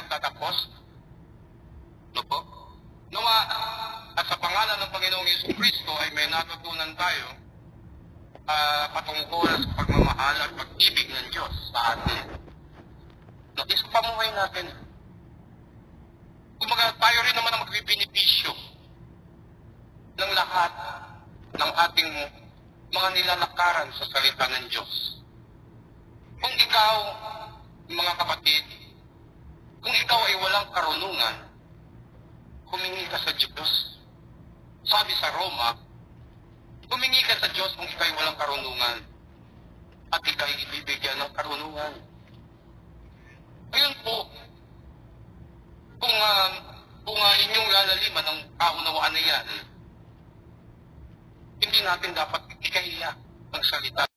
nagtatapos. No po? Nawa, at sa pangalan ng Panginoong Yesu Kristo ay may natutunan tayo patungkol sa pagmamahal at pag-ibig ng Diyos sa atin. No, isa pamuhay natin. Kumaga tayo rin naman ang magbibinipisyo ng lahat ng ating mga nilalakaran sa salita ng Diyos. Kung ikaw, mga kapatid, kung ikaw ay walang karunungan, humingi ka sa Diyos. Sabi sa Roma, humingi ka sa Diyos kung ikaw ay walang karunungan at ikaw ay ibibigyan ng karunungan. Ngayon po, kung inyong lalaliman ng kaunawaan na yan, hindi natin dapat ikahiya ang salita